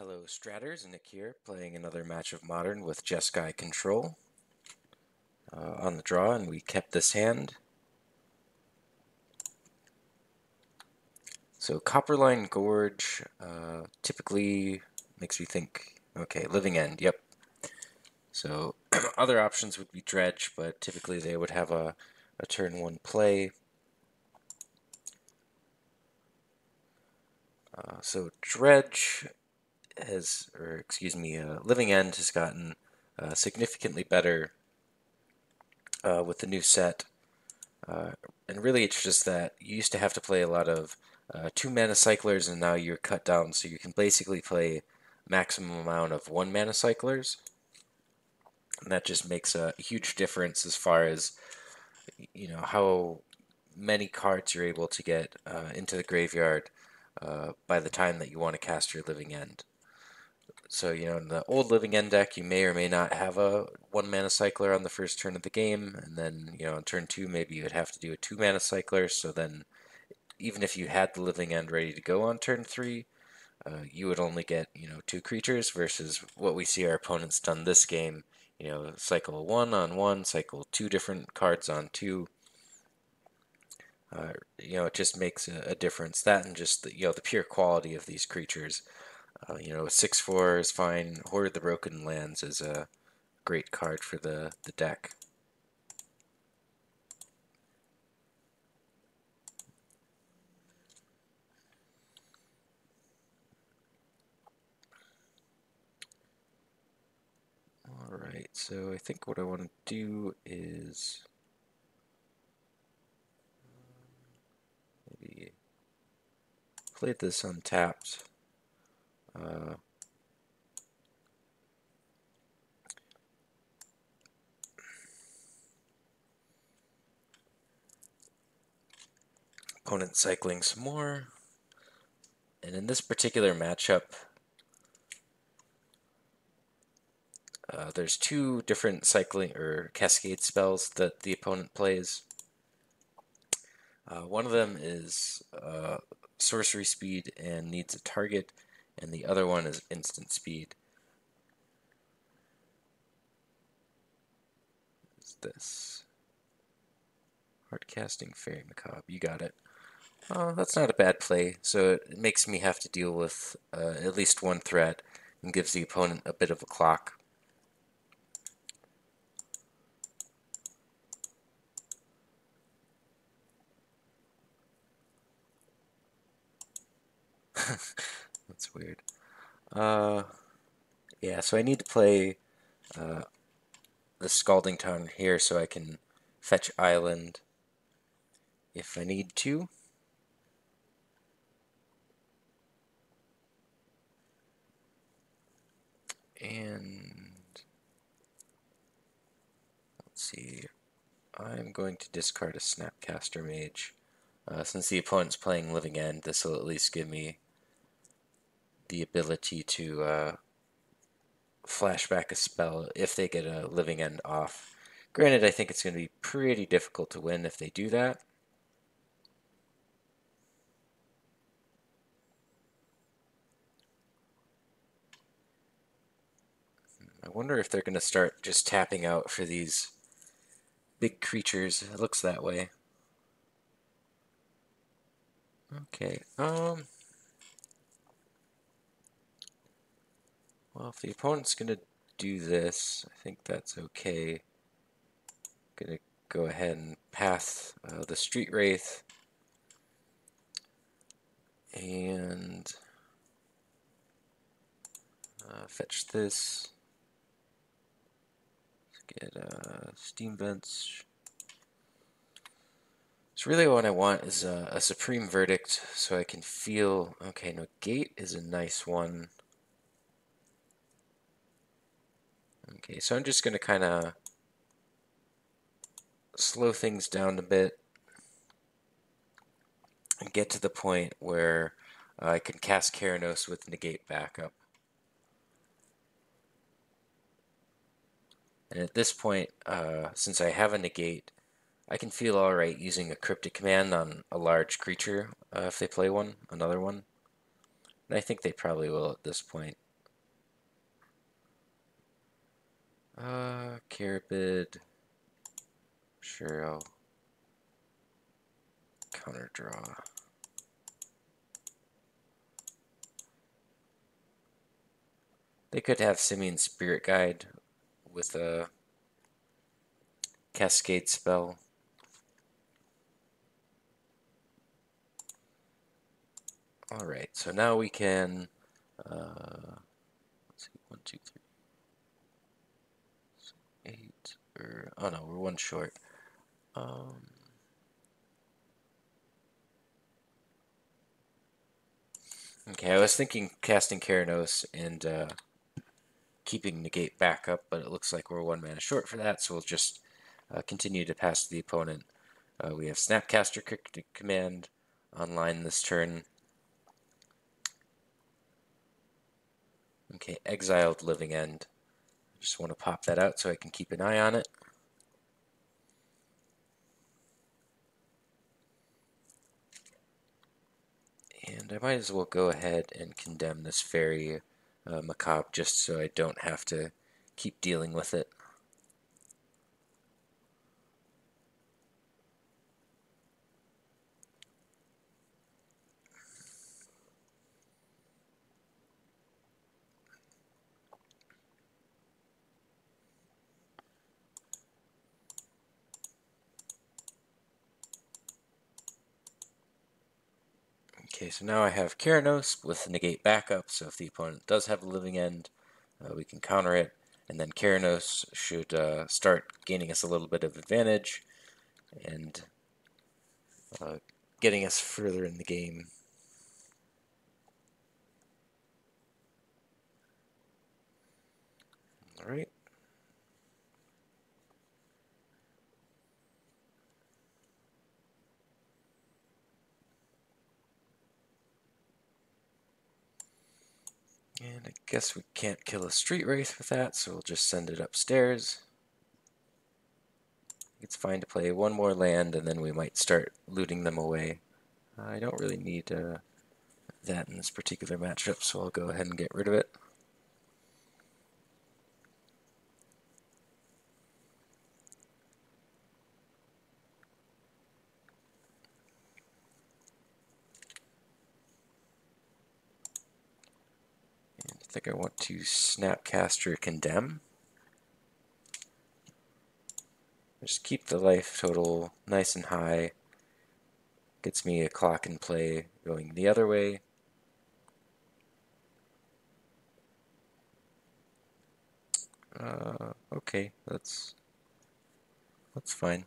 Hello Stratters, Nick here, playing another match of Modern with Jeskai Control on the draw, and we kept this hand. So Copperline Gorge typically makes me think, okay, Living End, yep. So other options would be Dredge, but typically they would have a turn 1 play. So Dredge has, Living End has gotten significantly better with the new set. And really it's just that you used to have to play a lot of 2 mana cyclers, and now you're cut down so you can basically play maximum amount of 1 mana cyclers. And that just makes a huge difference as far as how many cards you're able to get into the graveyard by the time that you want to cast your Living End. So, in the old Living End deck, you may or may not have a 1 mana cycler on the first turn of the game, and then, on turn 2, maybe you would have to do a 2 mana cycler, so then even if you had the Living End ready to go on turn 3, you would only get, 2 creatures versus what we see our opponents done this game, cycle 1 on 1, cycle 2 different cards on 2. It just makes a difference. That and just the pure quality of these creatures. 6/4 is fine. Horde of the Broken Lands is a great card for the deck. Alright, so I think what I want to do is maybe play this untapped. Opponent cycling some more. And in this particular matchup, there's 2 different cycling or cascade spells that the opponent plays. One of them is sorcery speed and needs a target, and the other one is instant speed. What's this? Hardcasting Fairy Macabre, you got it. Oh, that's not a bad play, so it makes me have to deal with at least one threat and gives the opponent a bit of a clock. That's weird. Yeah, so I need to play the Scalding Tarn here so I can fetch Island if I need to. And let's see, I'm going to discard a Snapcaster Mage. Since the opponent's playing Living End, this will at least give me the ability to flashback a spell if they get a Living End off. Granted, I think it's going to be pretty difficult to win if they do that. I wonder if they're going to start just tapping out for these big creatures. It looks that way. Okay, well, if the opponent's going to do this, I think that's okay. Gonna go ahead and path the Street Wraith. And fetch this. Let's get Steam Vents. So really what I want is a Supreme Verdict so I can feel, okay, Negate is a nice one. Okay, so I'm just going to kind of slow things down a bit and get to the point where I can cast Keranos with Negate backup. And at this point, since I have a Negate, I can feel alright using a Cryptic Command on a large creature if they play one, another one. And I think they probably will at this point. Carabid. Sure, I'll counter draw. They could have Simian Spirit Guide with a Cascade spell. Alright, so now we can, let's see, 1, 2, 3, 8, or, oh no, we're one short. Okay, I was thinking casting Keranos and keeping Negate back up, but it looks like we're 1 mana short for that, so we'll just continue to pass to the opponent. We have Snapcaster Cryptic Command online this turn. Okay, Exiled Living End. Just want to pop that out so I can keep an eye on it. And I might as well go ahead and condemn this very macabre just so I don't have to keep dealing with it. Okay, so now I have Keranos with Negate backup, so if the opponent does have a living end, we can counter it, and then Keranos should start gaining us a little bit of advantage and getting us further in the game. Alright. And I guess we can't kill a Street Wraith with that, so we'll just send it upstairs. It's fine to play one more land, and then we might start looting them away. I don't really need that in this particular matchup, so I'll go ahead and get rid of it. And I think I want to Snapcaster Condemn. Just keep the life total nice and high. Gets me a clock in play going the other way. Okay, that's fine.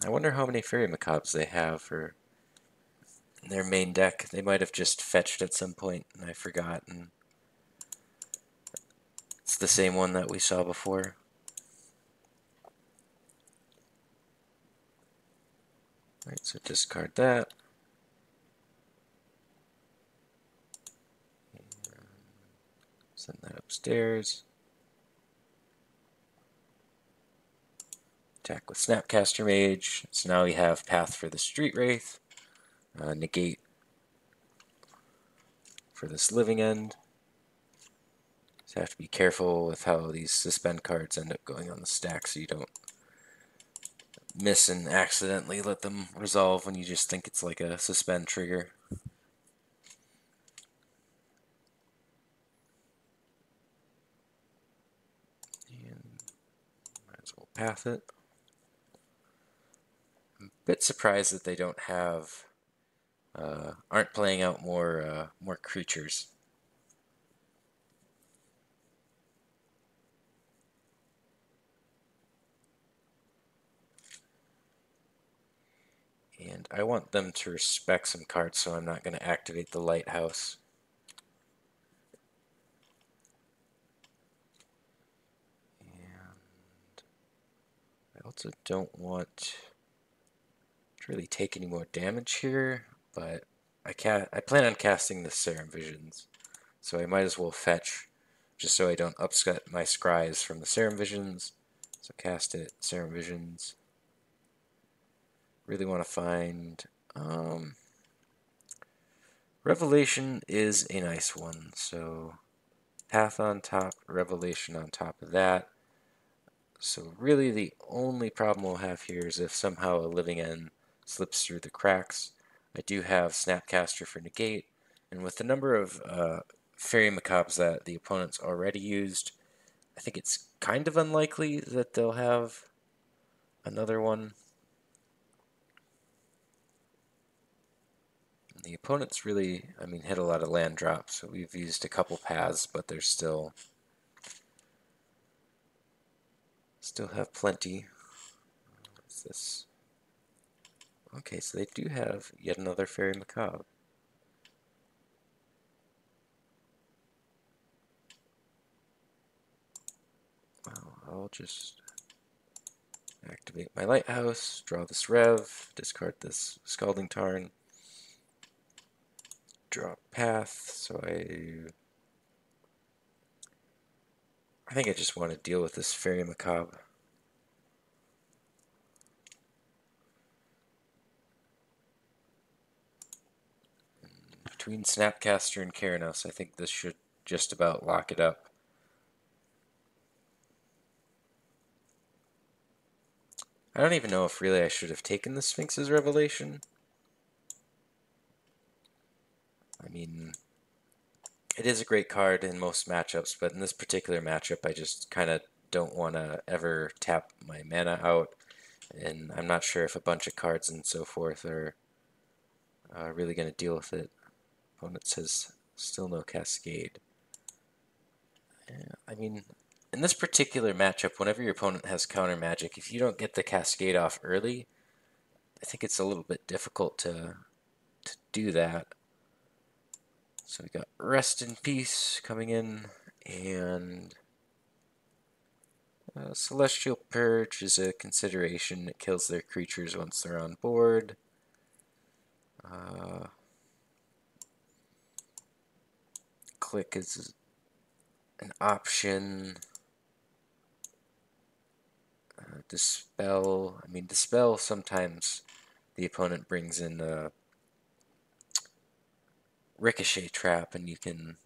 I wonder how many Fairy Macabres they have for their main deck. They might have just fetched at some point and I forgot, and it's the same one that we saw before. Alright, so discard that. Send that upstairs. Attack with Snapcaster Mage. So now we have Path for the Street Wraith. Negate for this living end. So have to be careful with how these suspend cards end up going on the stack so you don't miss and accidentally let them resolve when you just think it's like a suspend trigger. And might as well path it. I'm a bit surprised that they don't have aren't playing out more creatures. And I want them to respect some cards, so I'm not going to activate the Lighthouse. And I also don't want to really take any more damage here, but I plan on casting the Serum Visions, so I might as well fetch, just so I don't upset my scries from the Serum Visions. So cast it, Serum Visions. Really want to find, Revelation is a nice one, so Path on top, Revelation on top of that. So really the only problem we'll have here is if somehow a Living End slips through the cracks. I do have Snapcaster for Negate, and with the number of Fairy Macabres that the opponent's already used, I think it's kind of unlikely that they'll have another one. The opponent's really, hit a lot of land drops, so we've used a couple paths, but there's still have plenty. What's this? Okay, so they do have yet another Fairy Macabre. Well, I'll just activate my Lighthouse, draw this Rev, discard this Scalding Tarn, draw Path, so I think I just want to deal with this Fairy Macabre. Between Snapcaster and Keranos, I think this should just about lock it up. I don't even know if really I should have taken the Sphinx's Revelation. It is a great card in most matchups, but in this particular matchup I just kind of don't want to ever tap my mana out, and I'm not sure if a bunch of cards and so forth are really going to deal with it. Opponent says still no Cascade. In this particular matchup, whenever your opponent has counter magic, if you don't get the Cascade off early, I think it's a little bit difficult to do that. So we got Rest in Peace coming in, and Celestial Purge is a consideration. It kills their creatures once they're on board. Clique is an option. Dispel. Dispel, sometimes the opponent brings in a Ricochet Trap, and you can,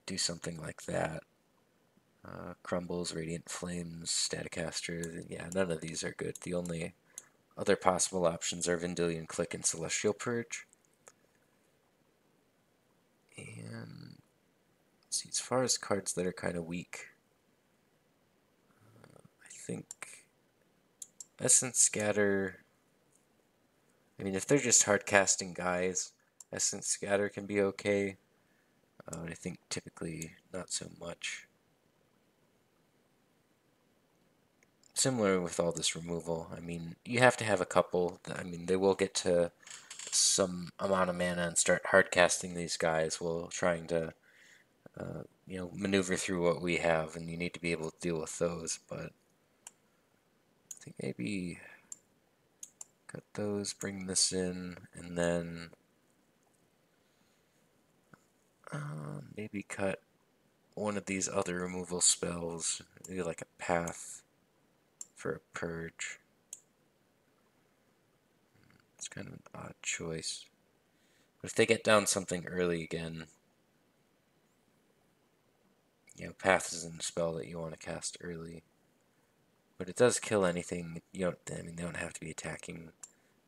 do something like that. Crumbles, Radiant Flames, Staticaster. Yeah, none of these are good. The only other possible options are Vendilion Clique and Celestial Purge. And let's see, as far as cards that are kind of weak, I think Essence Scatter. If they're just hard casting guys, Essence Scatter can be okay. I think typically not so much. Similar with all this removal. You have to have a couple. They will get to some amount of mana and start hard casting these guys while trying to, maneuver through what we have, and you need to be able to deal with those. But I think maybe cut those, bring this in, and then maybe cut one of these other removal spells, maybe like a Path for a Purge. It's kind of an odd choice. But if they get down something early again, Path isn't a spell that you want to cast early. But it does kill anything. They don't have to be attacking.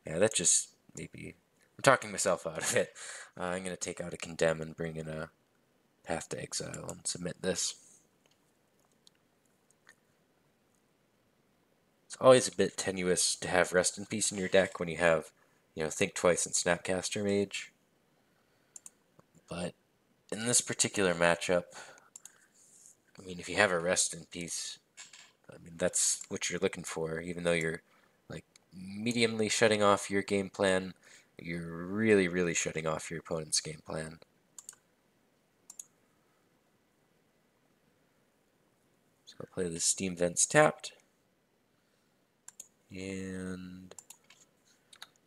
Yeah, that just maybe... I'm talking myself out of it. I'm going to take out a Condemn and bring in a Path to Exile and submit this. It's always a bit tenuous to have Rest in Peace in your deck when you have, Think Twice and Snapcaster Mage. But in this particular matchup, if you have a Rest in Peace, that's what you're looking for. Even though you're mediumly shutting off your game plan, you're really, really shutting off your opponent's game plan. So I'll play the Steam Vents tapped, and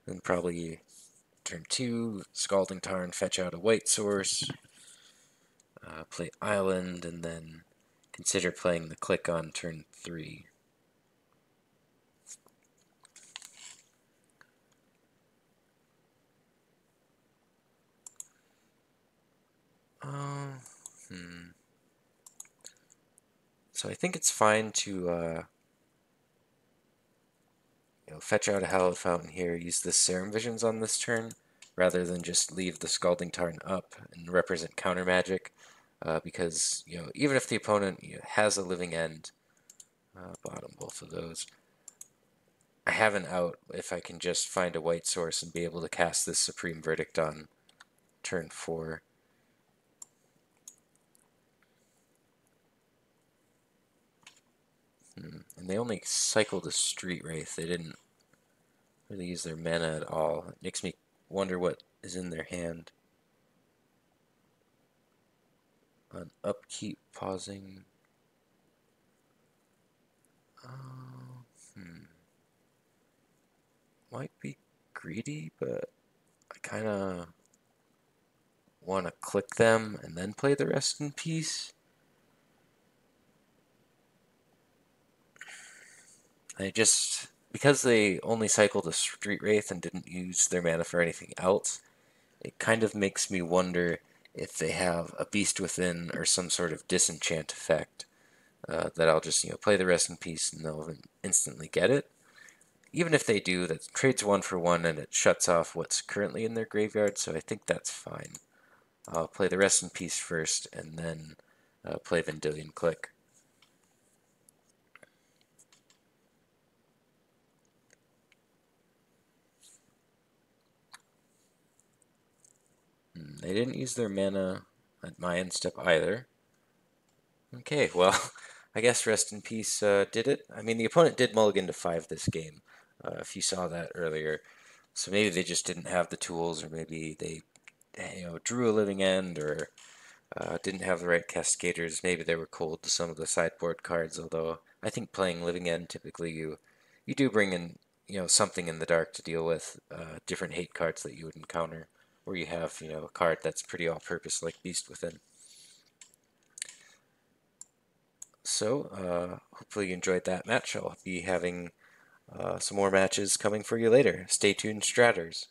then probably turn 2, Scalding Tarn, fetch out a white source, play Island, and then consider playing the Clique on turn 3. So I think it's fine to fetch out a Hallowed Fountain here, use the Serum Visions on this turn, rather than just leave the Scalding Tarn up and represent counter magic, because even if the opponent has a living end, bottom both of those, I have an out if I can just find a white source and be able to cast this Supreme Verdict on turn 4. And they only cycled a Street Wraith. They didn't really use their mana at all. It makes me wonder what is in their hand. On upkeep, pausing. Might be greedy, but I kind of want to click them and then play the rest in peace. Because they only cycled a Street Wraith and didn't use their mana for anything else, it kind of makes me wonder if they have a Beast Within or some sort of disenchant effect that I'll just play the rest in peace and they'll instantly get it. Even if they do, that trades 1 for 1 and it shuts off what's currently in their graveyard, so I think that's fine. I'll play the rest in peace first and then play Vendilion Clique. They didn't use their mana at my end step either. Okay, well, I guess Rest in Peace did it. I mean, the opponent did mulligan to 5 this game, if you saw that earlier. So maybe they just didn't have the tools, or maybe they drew a living end, or didn't have the right cascaders. Maybe they were cold to some of the sideboard cards, although I think playing living end, typically you do bring in something in the dark to deal with, different hate cards that you would encounter, where you have a card that's pretty all-purpose like Beast Within. So, hopefully you enjoyed that match. I'll be having some more matches coming for you later. Stay tuned, Stratters.